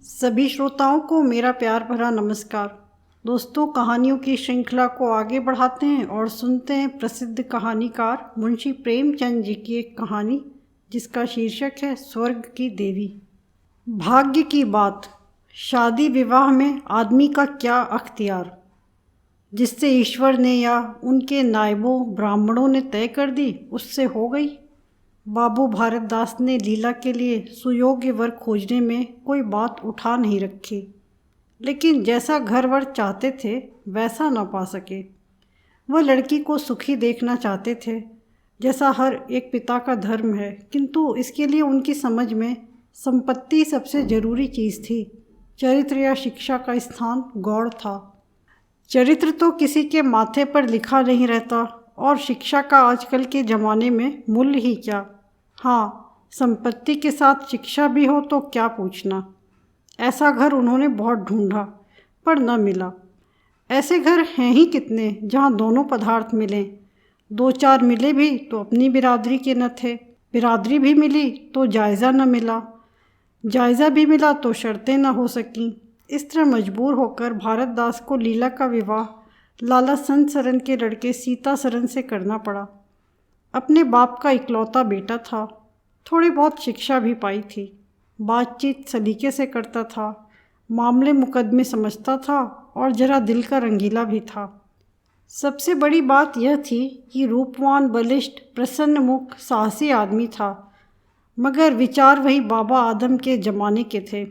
सभी श्रोताओं को मेरा प्यार भरा नमस्कार। दोस्तों, कहानियों की श्रृंखला को आगे बढ़ाते हैं और सुनते हैं प्रसिद्ध कहानीकार मुंशी प्रेमचंद जी की एक कहानी जिसका शीर्षक है स्वर्ग की देवी। भाग्य की बात। शादी विवाह में आदमी का क्या अख्तियार, जिससे ईश्वर ने या उनके नायबों ब्राह्मणों ने तय कर दी उससे हो गई। बाबू भारतदास ने लीला के लिए सुयोग्य वर खोजने में कोई बात उठा नहीं रखी, लेकिन जैसा घर वर चाहते थे वैसा न पा सके। वह लड़की को सुखी देखना चाहते थे, जैसा हर एक पिता का धर्म है, किंतु इसके लिए उनकी समझ में संपत्ति सबसे ज़रूरी चीज़ थी। चरित्र या शिक्षा का स्थान गौण था। चरित्र तो किसी के माथे पर लिखा नहीं रहता, और शिक्षा का आजकल के ज़माने में मूल्य ही क्या। हाँ, संपत्ति के साथ शिक्षा भी हो तो क्या पूछना। ऐसा घर उन्होंने बहुत ढूंढा पर न मिला। ऐसे घर हैं ही कितने जहाँ दोनों पदार्थ मिलें। दो चार मिले भी तो अपनी बिरादरी के न थे, बिरादरी भी मिली तो जायज़ा न मिला, जायज़ा भी मिला तो शर्तें न हो सकीं। इस तरह मजबूर होकर भारतदास को लीला का विवाह लाला संत सरन के लड़के सीता सरन से करना पड़ा। अपने बाप का इकलौता बेटा था, थोड़ी बहुत शिक्षा भी पाई थी, बातचीत सलीके से करता था, मामले मुकदमे समझता था और जरा दिल का रंगीला भी था। सबसे बड़ी बात यह थी कि रूपवान, बलिष्ठ, प्रसन्न मुख, साहसी आदमी था, मगर विचार वही बाबा आदम के ज़माने के थे।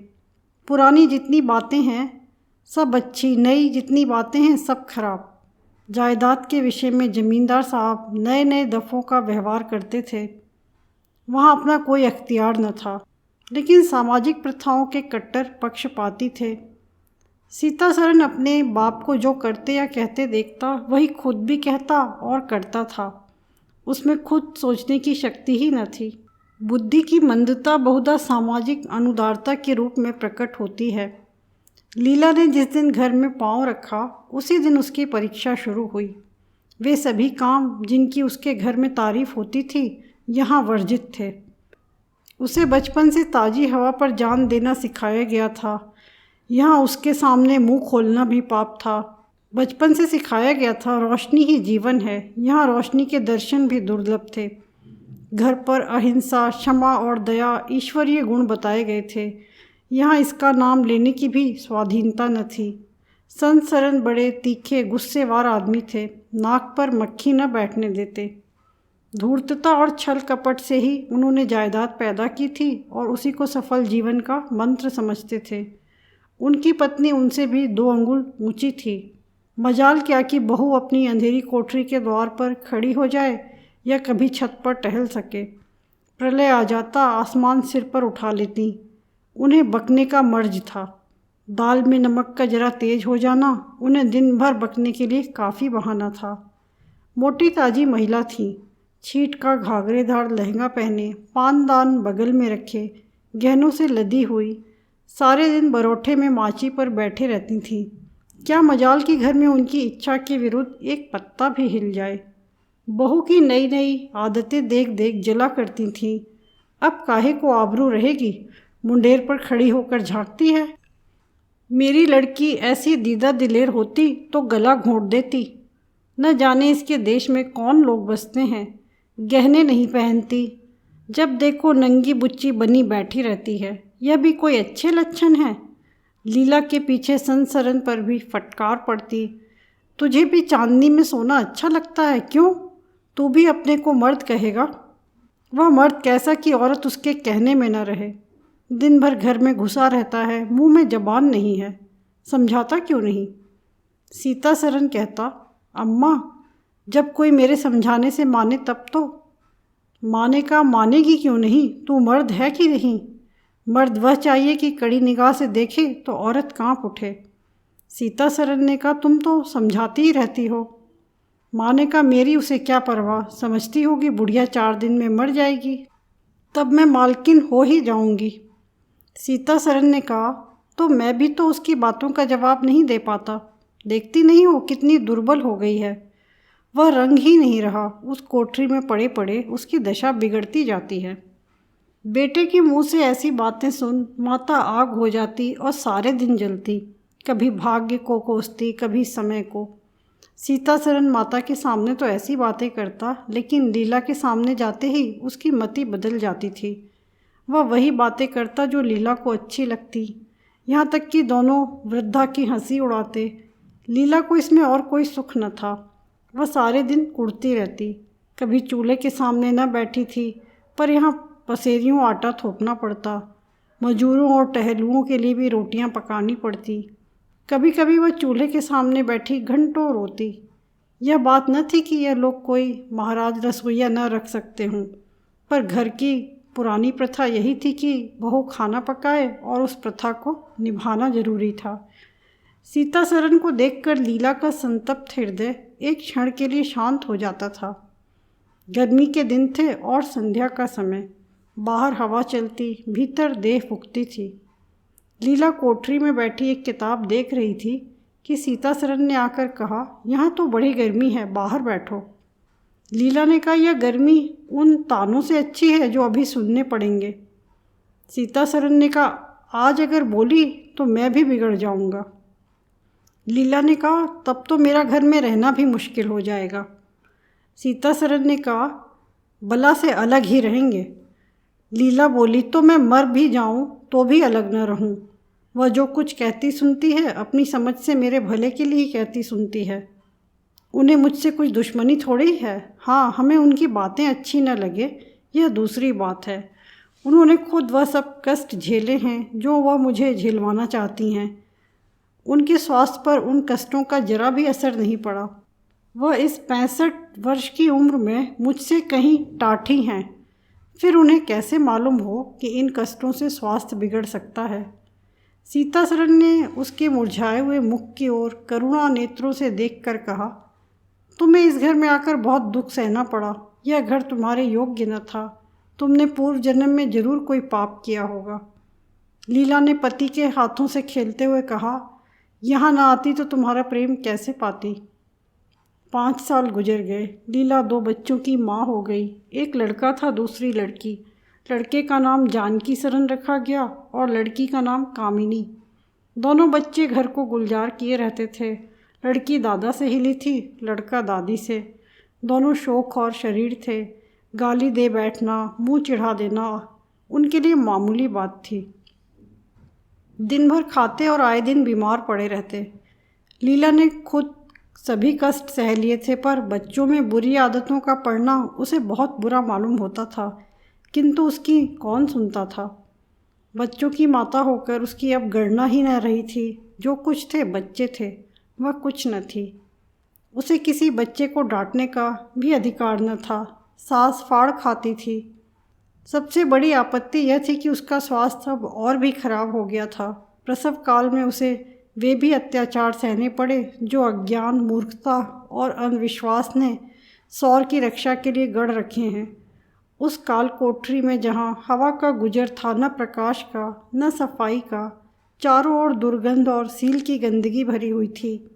पुरानी जितनी बातें हैं सब अच्छी, नई जितनी बातें हैं सब खराब। जायदाद के विषय में ज़मींदार साहब नए नए दफ़ों का व्यवहार करते थे। वहाँ अपना कोई अख्तियार न था, लेकिन सामाजिक प्रथाओं के कट्टर पक्षपाती थे। सीता सरन अपने बाप को जो करते या कहते देखता वही खुद भी कहता और करता था। उसमें खुद सोचने की शक्ति ही न थी। बुद्धि की मंदता बहुधा सामाजिक अनुदारता के रूप में प्रकट होती है। लीला ने जिस दिन घर में पांव रखा उसी दिन उसकी परीक्षा शुरू हुई। वे सभी काम जिनकी उसके घर में तारीफ होती थी यहाँ वर्जित थे। उसे बचपन से ताज़ी हवा पर जान देना सिखाया गया था। यहाँ उसके सामने मुंह खोलना भी पाप था। बचपन से सिखाया गया था रोशनी ही जीवन है। यहाँ रोशनी के दर्शन भी दुर्लभ थे। घर पर अहिंसा, क्षमा और दया ईश्वरीय गुण बताए गए थे। यहाँ इसका नाम लेने की भी स्वाधीनता न थी। संत सरन बड़े तीखे गुस्सेवार आदमी थे, नाक पर मक्खी न बैठने देते। धूर्तता और छल कपट से ही उन्होंने जायदाद पैदा की थी और उसी को सफल जीवन का मंत्र समझते थे। उनकी पत्नी उनसे भी 2 अंगुल ऊंची थी। मजाल क्या कि बहू अपनी अंधेरी कोठरी के द्वार पर खड़ी हो जाए या कभी छत पर टहल सके। प्रलय आ जाता, आसमान सिर पर उठा लेती। उन्हें बकने का मर्ज था। दाल में नमक का जरा तेज हो जाना उन्हें दिन भर बकने के लिए काफ़ी बहाना था। मोटी ताजी महिला थी, छीट का घाघरेदार लहंगा पहने, पानदान बगल में रखे, गहनों से लदी हुई, सारे दिन बरोठे में माची पर बैठे रहती थीं। क्या मजाल कि घर में उनकी इच्छा के विरुद्ध एक पत्ता भी हिल जाए। बहू की नई नई आदतें देख देख जला करती थीं। अब काहे को आबरू रहेगी, मुंडेर पर खड़ी होकर झांकती है। मेरी लड़की ऐसी दीदा दिलेर होती तो गला घोंट देती। न जाने इसके देश में कौन लोग बसते हैं। गहने नहीं पहनती, जब देखो नंगी बुच्ची बनी बैठी रहती है। यह भी कोई अच्छे लक्षण हैं। लीला के पीछे संत सरन पर भी फटकार पड़ती। तुझे भी चांदनी में सोना अच्छा लगता है क्यों? तू भी अपने को मर्द कहेगा। वह मर्द कैसा कि औरत उसके कहने में न रहे। दिन भर घर में घुसा रहता है, मुंह में जबान नहीं है। समझाता क्यों नहीं? सीता सरन कहता, अम्मा जब कोई मेरे समझाने से माने तब तो। माने का मानेगी क्यों नहीं? तू मर्द है कि नहीं? मर्द वह चाहिए कि कड़ी निगाह से देखे तो औरत कांप उठे। सीता सरन ने कहा, तुम तो समझाती ही रहती हो। माने का मेरी उसे क्या परवाह, समझती होगी बुढ़िया 4 दिन में मर जाएगी, तब मैं मालकिन हो ही जाऊंगी। सीता सरन ने कहा, तो मैं भी तो उसकी बातों का जवाब नहीं दे पाता। देखती नहीं हो कितनी दुर्बल हो गई है। वह रंग ही नहीं रहा। उस कोठरी में पड़े पड़े उसकी दशा बिगड़ती जाती है। बेटे के मुंह से ऐसी बातें सुन माता आग हो जाती और सारे दिन जलती। कभी भाग्य को कोसती, कभी समय को। सीतासरन माता के सामने तो ऐसी बातें करता, लेकिन लीला के सामने जाते ही उसकी मति बदल जाती थी। वह वही बातें करता जो लीला को अच्छी लगती, यहाँ तक कि दोनों वृद्धा की हंसी उड़ाते। लीला को इसमें और कोई सुख न था। वह सारे दिन कुढ़ती रहती। कभी चूल्हे के सामने न बैठी थी, पर यहाँ पसेरियों आटा थोपना पड़ता। मजूरों और टहलुओं के लिए भी रोटियां पकानी पड़ती। कभी कभी वह चूल्हे के सामने बैठी घंटों रोती। यह बात न थी कि यह लोग कोई महाराज रसोइया न रख सकते हों, पर घर की पुरानी प्रथा यही थी कि बहू खाना पकाए और उस प्रथा को निभाना जरूरी था। सीतासरन को देखकर लीला का संतप्त हृदय एक क्षण के लिए शांत हो जाता था। गर्मी के दिन थे और संध्या का समय। बाहर हवा चलती, भीतर देह फूकती थी। लीला कोठरी में बैठी एक किताब देख रही थी कि सीतासरन ने आकर कहा, यहाँ तो बड़ी गर्मी है, बाहर बैठो। लीला ने कहा, यह गर्मी उन तानों से अच्छी है जो अभी सुनने पड़ेंगे। सीतासरन ने कहा, आज अगर बोली तो मैं भी बिगड़ जाऊंगा। लीला ने कहा, तब तो मेरा घर में रहना भी मुश्किल हो जाएगा। सीतासरन ने कहा, बला से अलग ही रहेंगे। लीला बोली, तो मैं मर भी जाऊं तो भी अलग न रहूं। वह जो कुछ कहती सुनती है अपनी समझ से मेरे भले के लिए ही कहती सुनती है। उन्हें मुझसे कुछ दुश्मनी थोड़ी है। हाँ, हमें उनकी बातें अच्छी न लगे, यह दूसरी बात है। उन्होंने खुद वह सब कष्ट झेले हैं जो वह मुझे झेलवाना चाहती हैं। उनके स्वास्थ्य पर उन कष्टों का जरा भी असर नहीं पड़ा। वह इस 65 वर्ष की उम्र में मुझसे कहीं टाठी हैं। फिर उन्हें कैसे मालूम हो कि इन कष्टों से स्वास्थ्य बिगड़ सकता है। सीतासरन ने उसके मुरझाए हुए मुख की ओर करुणा नेत्रों से देखकर कहा, तुम्हें इस घर में आकर बहुत दुख सहना पड़ा। यह घर तुम्हारे योग्य न था। तुमने पूर्व जन्म में जरूर कोई पाप किया होगा। लीला ने पति के हाथों से खेलते हुए कहा, यहाँ ना आती तो तुम्हारा प्रेम कैसे पाती। 5 साल गुजर गए। लीला 2 बच्चों की माँ हो गई। एक लड़का था, दूसरी लड़की। लड़के का नाम जानकी सरन रखा गया और लड़की का नाम कामिनी। दोनों बच्चे घर को गुलजार किए रहते थे। लड़की दादा से हिली थी, लड़का दादी से। दोनों शौक और शरीर थे। गाली दे बैठना, मुंह चिढ़ा देना उनके लिए मामूली बात थी। दिन भर खाते और आए दिन बीमार पड़े रहते। लीला ने खुद सभी कष्ट सह लिए थे, पर बच्चों में बुरी आदतों का पड़ना उसे बहुत बुरा मालूम होता था, किंतु उसकी कौन सुनता था। बच्चों की माता होकर उसकी अब गणना ही न रही थी। जो कुछ थे बच्चे थे, वह कुछ न थी। उसे किसी बच्चे को डांटने का भी अधिकार न था। सास फाड़ खाती थी। सबसे बड़ी आपत्ति यह थी कि उसका स्वास्थ्य अब और भी खराब हो गया था। प्रसव काल में उसे वे भी अत्याचार सहने पड़े जो अज्ञान, मूर्खता और अंधविश्वास ने सौर की रक्षा के लिए गढ़ रखे हैं। उस काल कोठरी में जहाँ हवा का गुजर था, न प्रकाश का न सफाई का, चारों ओर दुर्गंध और सील की गंदगी भरी हुई थी,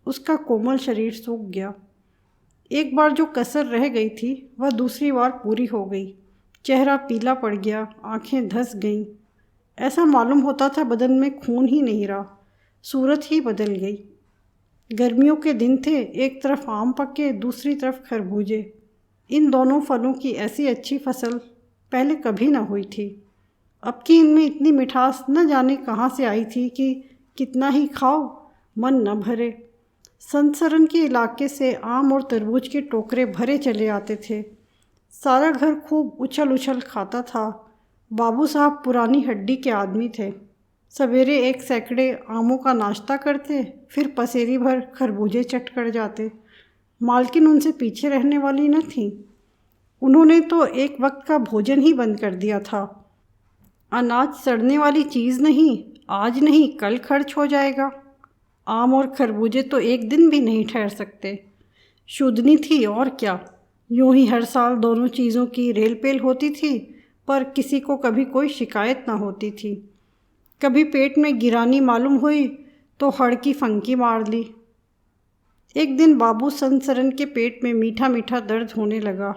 उसका कोमल शरीर सूख गया। एक बार जो कसर रह गई थी वह दूसरी बार पूरी हो गई। चेहरा पीला पड़ गया, आंखें धंस गईं। ऐसा मालूम होता था बदन में खून ही नहीं रहा, सूरत ही बदल गई। गर्मियों के दिन थे, एक तरफ आम पके, दूसरी तरफ खरबूजे। इन दोनों फलों की ऐसी अच्छी फसल पहले कभी न हुई थी। अब कि इनमें इतनी मिठास न जाने कहाँ से आई थी कि कितना ही खाओ मन न भरे। संतसरन के इलाके से आम और तरबूज के टोकरे भरे चले आते थे। सारा घर खूब उछल उछल खाता था। बाबू साहब पुरानी हड्डी के आदमी थे। सवेरे 1 सैकड़े आमों का नाश्ता करते, फिर पसेरी भर खरबूजे चट कर जाते। मालकिन उनसे पीछे रहने वाली न थी। उन्होंने तो एक वक्त का भोजन ही बंद कर दिया था। अनाज सड़ने वाली चीज़ नहीं, आज नहीं कल खर्च हो जाएगा। आम और खरबूजे तो एक दिन भी नहीं ठहर सकते। शुद्धनी थी और क्या। यूँ ही हर साल दोनों चीज़ों की रेलपेल होती थी, पर किसी को कभी कोई शिकायत ना होती थी। कभी पेट में गिरानी मालूम हुई तो हड़ की फंकी मार ली। एक दिन बाबू संतसरन के पेट में मीठा मीठा दर्द होने लगा।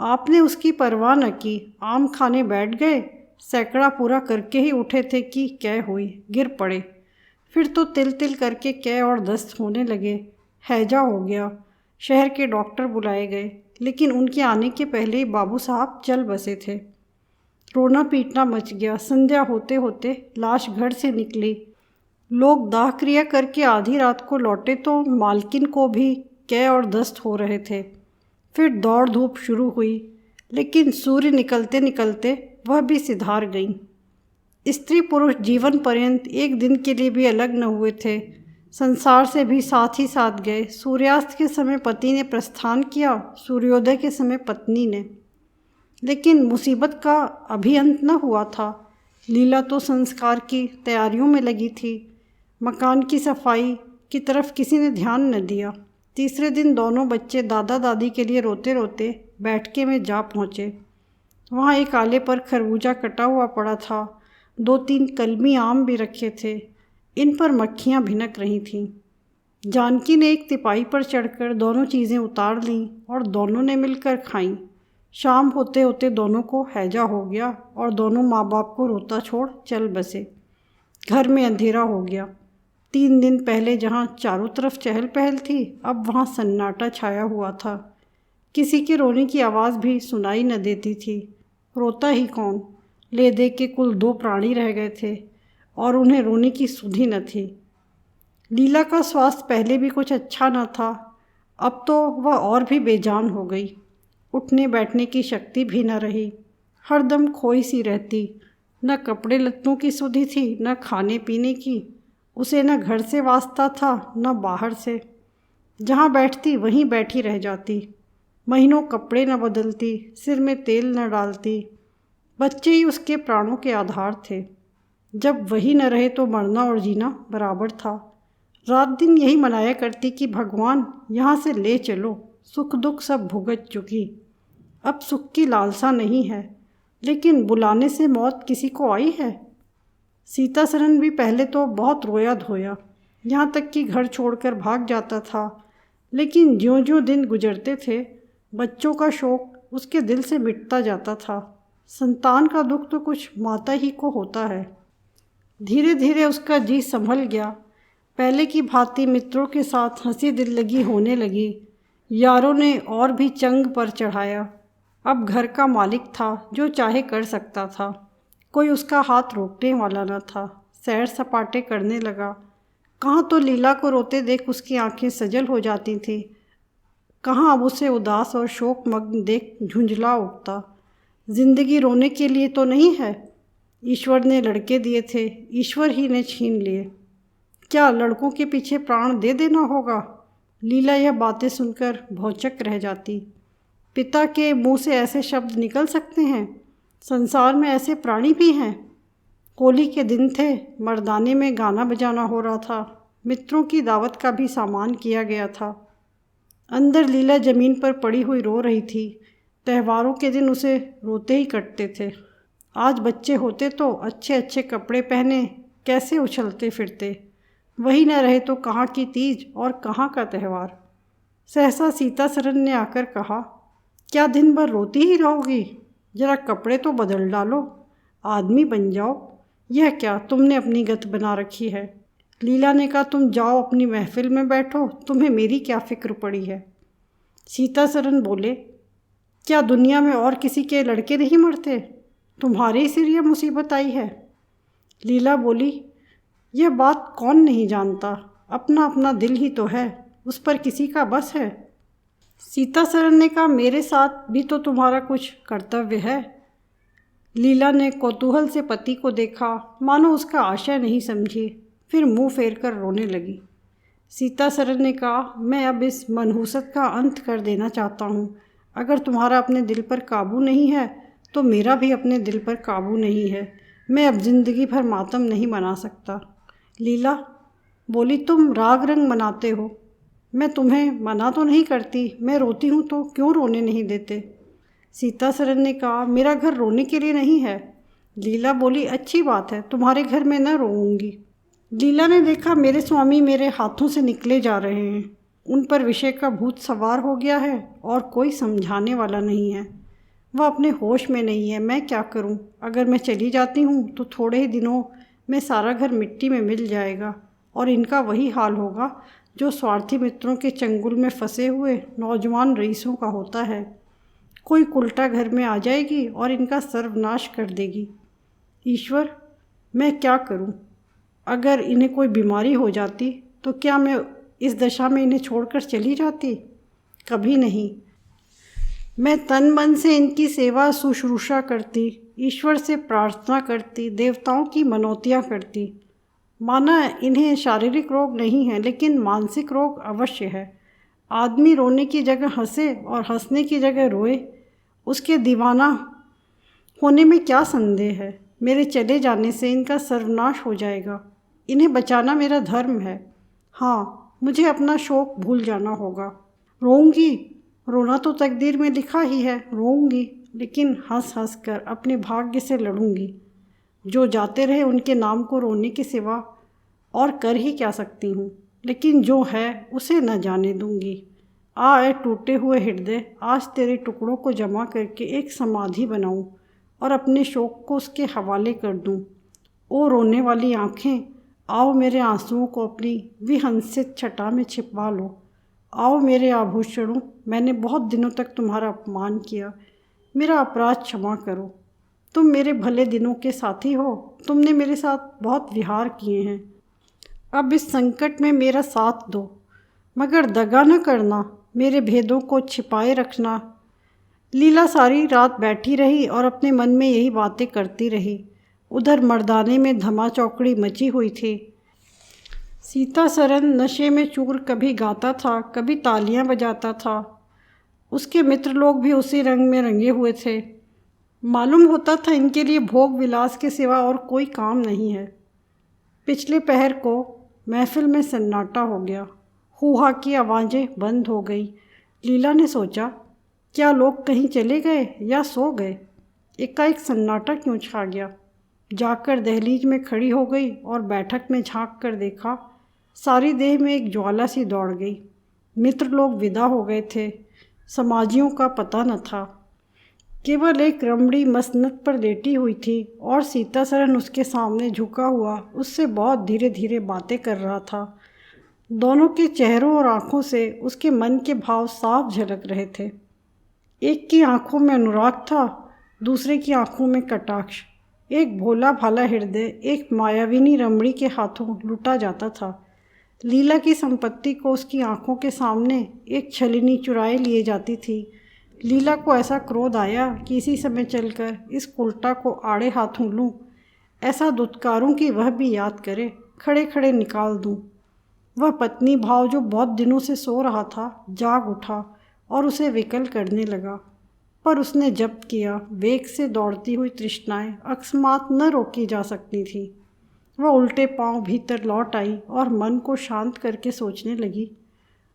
आपने उसकी परवाह न की, आम खाने बैठ गए। सैकड़ा पूरा करके ही उठे थे कि कै हुई, गिर पड़े। फिर तो तिल तिल करके कै और दस्त होने लगे। हैजा हो गया। शहर के डॉक्टर बुलाए गए, लेकिन उनके आने के पहले ही बाबू साहब चल बसे थे। रोना पीटना मच गया। संध्या होते होते लाश घर से निकली। लोग दाह क्रिया करके आधी रात को लौटे तो मालकिन को भी कै और दस्त हो रहे थे। फिर दौड़ धूप शुरू हुई, लेकिन सूर्य निकलते निकलते वह भी सिधार गईं। स्त्री पुरुष जीवन पर्यंत एक दिन के लिए भी अलग न हुए थे। संसार से भी साथ ही साथ गए। सूर्यास्त के समय पति ने प्रस्थान किया, सूर्योदय के समय पत्नी ने। लेकिन मुसीबत का अभी अंत न हुआ था। लीला तो संस्कार की तैयारियों में लगी थी। मकान की सफाई की तरफ किसी ने ध्यान न दिया। तीसरे दिन दोनों बच्चे दादा दादी के लिए रोते रोते बैठके में जा पहुँचे। वहाँ एक आले पर खरबूजा कटा हुआ पड़ा था। 2-3 कलमी आम भी रखे थे। इन पर मक्खियाँ भिनक रही थीं। जानकी ने एक तिपाई पर चढ़कर दोनों चीज़ें उतार लीं और दोनों ने मिलकर खाईं। शाम होते होते दोनों को हैजा हो गया और दोनों माँ बाप को रोता छोड़ चल बसे। घर में अंधेरा हो गया। 3 दिन पहले जहाँ चारों तरफ चहल पहल थी, अब वहाँ सन्नाटा छाया हुआ था। किसी के रोने की आवाज़ भी सुनाई न देती थी। रोता ही कौन? ले दे के कुल 2 प्राणी रह गए थे और उन्हें रोने की सुधि न थी। लीला का स्वास्थ्य पहले भी कुछ अच्छा न था, अब तो वह और भी बेजान हो गई। उठने बैठने की शक्ति भी न रही। हरदम खोई सी रहती। न कपड़े लत्तों की सुधि थी, न खाने पीने की। उसे न घर से वास्ता था, न बाहर से। जहाँ बैठती वहीं बैठी रह जाती। महीनों कपड़े न बदलती, सिर में तेल न डालती। बच्चे ही उसके प्राणों के आधार थे। जब वही न रहे तो मरना और जीना बराबर था। रात दिन यही मनाया करती कि भगवान यहाँ से ले चलो, सुख दुख सब भुगत चुकी। अब सुख की लालसा नहीं है, लेकिन बुलाने से मौत किसी को आई है? सीता सरन भी पहले तो बहुत रोया धोया, यहाँ तक कि घर छोड़कर भाग जाता था। लेकिन ज्यों-ज्यों दिन गुजरते थे, बच्चों का शोक उसके दिल से मिटता जाता था। संतान का दुख तो कुछ माता ही को होता है। धीरे धीरे उसका जी संभल गया। पहले की भांति मित्रों के साथ हंसी दिल लगी होने लगी। यारों ने और भी चंग पर चढ़ाया। अब घर का मालिक था, जो चाहे कर सकता था। कोई उसका हाथ रोकने वाला न था। सैर सपाटे करने लगा। कहाँ तो लीला को रोते देख उसकी आंखें सजल हो जाती थीं, कहाँ अब उसे उदास और शोकमग्न देख झुंझला उठता। जिंदगी रोने के लिए तो नहीं है। ईश्वर ने लड़के दिए थे, ईश्वर ही ने छीन लिए। क्या लड़कों के पीछे प्राण दे देना होगा? लीला यह बातें सुनकर भौचक रह जाती। पिता के मुंह से ऐसे शब्द निकल सकते हैं? संसार में ऐसे प्राणी भी हैं? होली के दिन थे, मर्दाने में गाना बजाना हो रहा था। मित्रों की दावत का भी सामान किया गया था। अंदर लीला ज़मीन पर पड़ी हुई रो रही थी। त्योहारों के दिन उसे रोते ही कटते थे। आज बच्चे होते तो अच्छे अच्छे कपड़े पहने कैसे उछलते फिरते। वही न रहे तो कहाँ की तीज और कहाँ का त्यौहार। सहसा सीता सरन ने आकर कहा, क्या दिन भर रोती ही रहोगी? जरा कपड़े तो बदल डालो, आदमी बन जाओ। यह क्या तुमने अपनी गत बना रखी है? लीला ने कहा, तुम जाओ अपनी महफिल में बैठो, तुम्हें मेरी क्या फिक्र पड़ी है। सीता सरन बोले, क्या दुनिया में और किसी के लड़के नहीं मरते? तुम्हारे ही सिर यह मुसीबत आई है। लीला बोली, यह बात कौन नहीं जानता, अपना अपना दिल ही तो है, उस पर किसी का बस है। सीता सरन ने कहा, मेरे साथ भी तो तुम्हारा कुछ कर्तव्य है। लीला ने कौतूहल से पति को देखा, मानो उसका आशय नहीं समझी, फिर मुंह फेर कर रोने लगी। सीता सरन ने कहा, मैं अब इस मनहूसत का अंत कर देना चाहता हूँ। अगर तुम्हारा अपने दिल पर काबू नहीं है तो मेरा भी अपने दिल पर काबू नहीं है। मैं अब ज़िंदगी भर मातम नहीं मना सकता। लीला बोली, तुम राग रंग मनाते हो, मैं तुम्हें मना तो नहीं करती, मैं रोती हूँ तो क्यों रोने नहीं देते? सीता सरन ने कहा, मेरा घर रोने के लिए नहीं है। लीला बोली, अच्छी बात है, तुम्हारे घर में न रोऊंगी। लीला ने देखा मेरे स्वामी मेरे हाथों से निकले जा रहे हैं। उन पर विषय का भूत सवार हो गया है और कोई समझाने वाला नहीं है। वह अपने होश में नहीं है। मैं क्या करूं? अगर मैं चली जाती हूं तो थोड़े ही दिनों में सारा घर मिट्टी में मिल जाएगा और इनका वही हाल होगा जो स्वार्थी मित्रों के चंगुल में फंसे हुए नौजवान रईसों का होता है। कोई उल्टा घर में आ जाएगी और इनका सर्वनाश कर देगी। ईश्वर, मैं क्या करूं? अगर इन्हें कोई बीमारी हो जाती तो क्या मैं इस दशा में इन्हें छोड़कर चली जाती? कभी नहीं। मैं तन मन से इनकी सेवा शुश्रूषा करती, ईश्वर से प्रार्थना करती, देवताओं की मनौतियाँ करती। माना इन्हें शारीरिक रोग नहीं है, लेकिन मानसिक रोग अवश्य है। आदमी रोने की जगह हंसे और हंसने की जगह रोए, उसके दीवाना होने में क्या संदेह है? मेरे चले जाने से इनका सर्वनाश हो जाएगा। इन्हें बचाना मेरा धर्म है। हाँ, मुझे अपना शोक भूल जाना होगा। रोऊंगी, रोना तो तकदीर में लिखा ही है, रोऊंगी, लेकिन हंस हंस कर अपने भाग्य से लड़ूंगी। जो जाते रहे उनके नाम को रोने के सिवा और कर ही क्या सकती हूँ, लेकिन जो है उसे न जाने दूंगी। ए टूटे हुए हृदय, आज तेरे टुकड़ों को जमा करके एक समाधि बनाऊं और अपने शोक को उसके हवाले कर दूं। ओ रोने वाली आँखें, आओ मेरे आंसुओं को अपनी विहंसित छटा में छिपा लो। आओ मेरे आभूषणों, मैंने बहुत दिनों तक तुम्हारा अपमान किया, मेरा अपराध क्षमा करो। तुम मेरे भले दिनों के साथी हो, तुमने मेरे साथ बहुत विहार किए हैं। अब इस संकट में मेरा साथ दो, मगर दगा न करना, मेरे भेदों को छिपाए रखना। लीला सारी रात बैठी रही और अपने मन में यही बातें करती रही। उधर मर्दाने में धमा चौकड़ी मची हुई थी। सीतासरन नशे में चूर कभी गाता था, कभी तालियां बजाता था। उसके मित्र लोग भी उसी रंग में रंगे हुए थे। मालूम होता था इनके लिए भोग विलास के सिवा और कोई काम नहीं है। पिछले पहर को महफिल में सन्नाटा हो गया। हुहा की आवाज़ें बंद हो गई। लीला ने सोचा, क्या लोग कहीं चले गए या सो गए? एकाएक सन्नाटा क्यों छा गया? जाकर दहलीज में खड़ी हो गई और बैठक में झांक कर देखा। सारी देह में एक ज्वाला सी दौड़ गई। मित्र लोग विदा हो गए थे। समाजियों का पता न था। केवल एक रमणी मसनद पर लेटी हुई थी और सीतासरन उसके सामने झुका हुआ उससे बहुत धीरे धीरे बातें कर रहा था। दोनों के चेहरों और आँखों से उसके मन के भाव साफ झलक रहे थे। एक की आँखों में अनुराग था, दूसरे की आँखों में कटाक्ष। एक भोला भाला हृदय एक मायाविनी रमणी के हाथों लूटा जाता था। लीला की संपत्ति को उसकी आंखों के सामने एक छलनी चुराए लिए जाती थी। लीला को ऐसा क्रोध आया कि इसी समय चलकर इस उल्टा को आड़े हाथों लूँ, ऐसा दुत्कारूं कि वह भी याद करे, खड़े खड़े निकाल दूँ। वह पत्नी भाव जो बहुत दिनों से सो रहा था जाग उठा और उसे विकल करने लगा, पर उसने जब्त किया। वेग से दौड़ती हुई तृष्णाएं अकस्मात न रोकी जा सकती थी। वह उल्टे पांव भीतर लौट आई और मन को शांत करके सोचने लगी।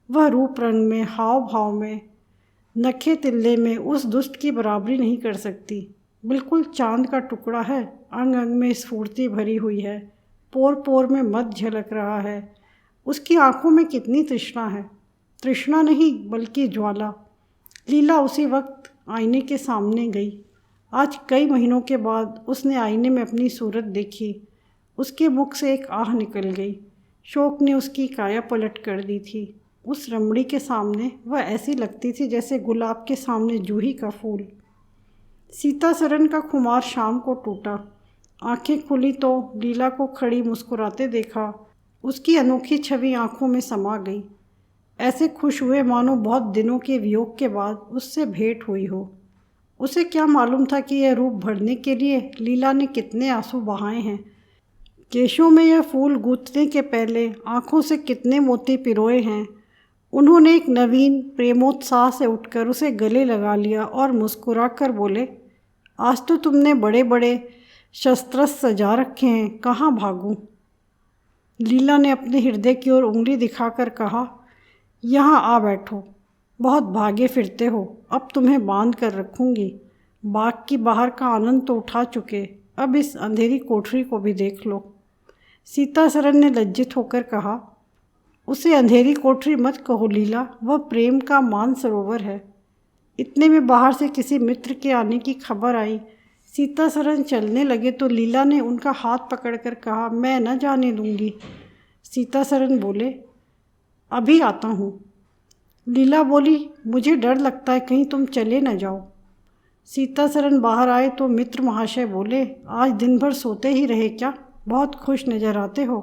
वह रूप रंग में, हाव भाव में, नखे तिल्ले में उस दुष्ट की बराबरी नहीं कर सकती। बिल्कुल चांद का टुकड़ा है, अंग अंग में स्फूर्ति भरी हुई है, पोर पोर में मद झलक रहा है। उसकी आंखों में कितनी तृष्णा है, तृष्णा नहीं बल्कि ज्वाला। लीला उसी वक्त आईने के सामने गई। आज कई महीनों के बाद उसने आईने में अपनी सूरत देखी। उसके मुख से एक आह निकल गई। शोक ने उसकी काया पलट कर दी थी। उस रमणी के सामने वह ऐसी लगती थी जैसे गुलाब के सामने जूही का फूल। सीतासरन का खुमार शाम को टूटा। आंखें खुली तो लीला को खड़ी मुस्कुराते देखा। उसकी अनोखी छवि आंखों में समा गई। ऐसे खुश हुए मानो बहुत दिनों के वियोग के बाद उससे भेंट हुई हो। उसे क्या मालूम था कि यह रूप भरने के लिए लीला ने कितने आंसू बहाए हैं। केशों में यह फूल गूंथने के पहले आंखों से कितने मोती पिरोए हैं। उन्होंने एक नवीन प्रेमोत्साह से उठकर उसे गले लगा लिया और मुस्कुरा कर बोले, आज तो तुमने बड़े बड़े शस्त्र सजा रखे हैं, कहाँ भागूं? लीला ने अपने हृदय की ओर उंगली दिखाकर कहा, यहाँ आ बैठो। बहुत भागे फिरते हो, अब तुम्हें बांध कर रखूँगी। बाग की बाहर का आनंद तो उठा चुके, अब इस अंधेरी कोठरी को भी देख लो। सीतासरन ने लज्जित होकर कहा, उसे अंधेरी कोठरी मत कहो लीला, वह प्रेम का मान सरोवर है। इतने में बाहर से किसी मित्र के आने की खबर आई। सीतासरन चलने लगे तो लीला ने उनका हाथ पकड़कर कहा, मैं न जाने दूंगी। सीतासरन बोले, अभी आता हूँ। लीला बोली, मुझे डर लगता है कहीं तुम चले न जाओ। सीतासरन बाहर आए तो मित्र महाशय बोले, आज दिन भर सोते ही रहे क्या? बहुत खुश नज़र आते हो।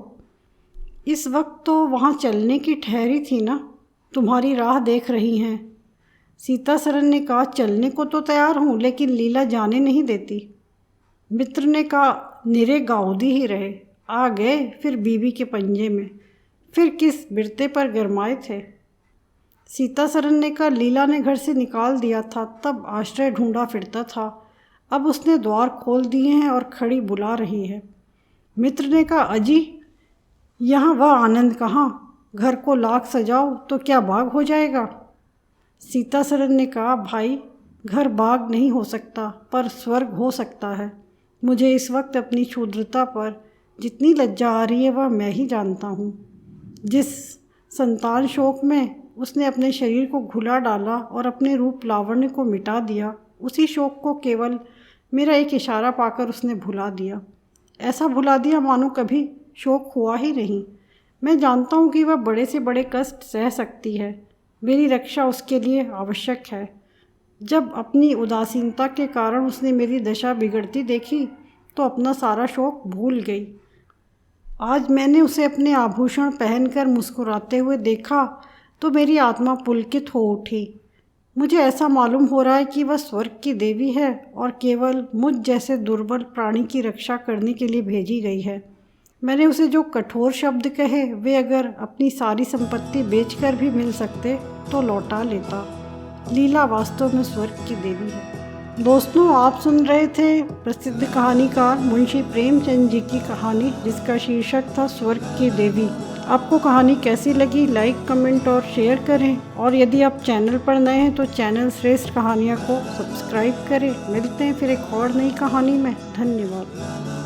इस वक्त तो वहाँ चलने की ठहरी थी ना, तुम्हारी राह देख रही हैं। सीतासरन ने कहा, चलने को तो तैयार हूँ, लेकिन लीला जाने नहीं देती। मित्र ने कहा, निरे गाउदी ही रहे, आ गए फिर बीवी के पंजे में, फिर किस बिरते पर गरमाए थे। सीतासरन ने कहा, लीला ने घर से निकाल दिया था, तब आश्रय ढूंढा फिरता था, अब उसने द्वार खोल दिए हैं और खड़ी बुला रही है। मित्र ने कहा, अजी यहाँ वह आनंद कहाँ? घर को लाख सजाओ तो क्या बाग हो जाएगा? सीतासरन ने कहा, भाई घर बाग नहीं हो सकता, पर स्वर्ग हो सकता है। मुझे इस वक्त अपनी क्षुद्रता पर जितनी लज्जा आ रही है वह मैं ही जानता हूँ। जिस संतान शोक में उसने अपने शरीर को घुला डाला और अपने रूप लावण्य को मिटा दिया, उसी शोक को केवल मेरा एक इशारा पाकर उसने भुला दिया। ऐसा भुला दिया मानो कभी शोक हुआ ही नहीं। मैं जानता हूँ कि वह बड़े से बड़े कष्ट सह सकती है, मेरी रक्षा उसके लिए आवश्यक है। जब अपनी उदासीनता के कारण उसने मेरी दशा बिगड़ती देखी तो अपना सारा शोक भूल गई। आज मैंने उसे अपने आभूषण पहनकर मुस्कुराते हुए देखा तो मेरी आत्मा पुलकित हो उठी। मुझे ऐसा मालूम हो रहा है कि वह स्वर्ग की देवी है और केवल मुझ जैसे दुर्बल प्राणी की रक्षा करने के लिए भेजी गई है। मैंने उसे जो कठोर शब्द कहे वे अगर अपनी सारी संपत्ति बेचकर भी मिल सकते तो लौटा लेता। लीला वास्तव में स्वर्ग की देवी है। दोस्तों, आप सुन रहे थे प्रसिद्ध कहानीकार मुंशी प्रेमचंद जी की कहानी, जिसका शीर्षक था स्वर्ग की देवी। आपको कहानी कैसी लगी? लाइक, कमेंट और शेयर करें। और यदि आप चैनल पर नए हैं तो चैनल श्रेष्ठ कहानियाँ को सब्सक्राइब करें। मिलते हैं फिर एक और नई कहानी में। धन्यवाद।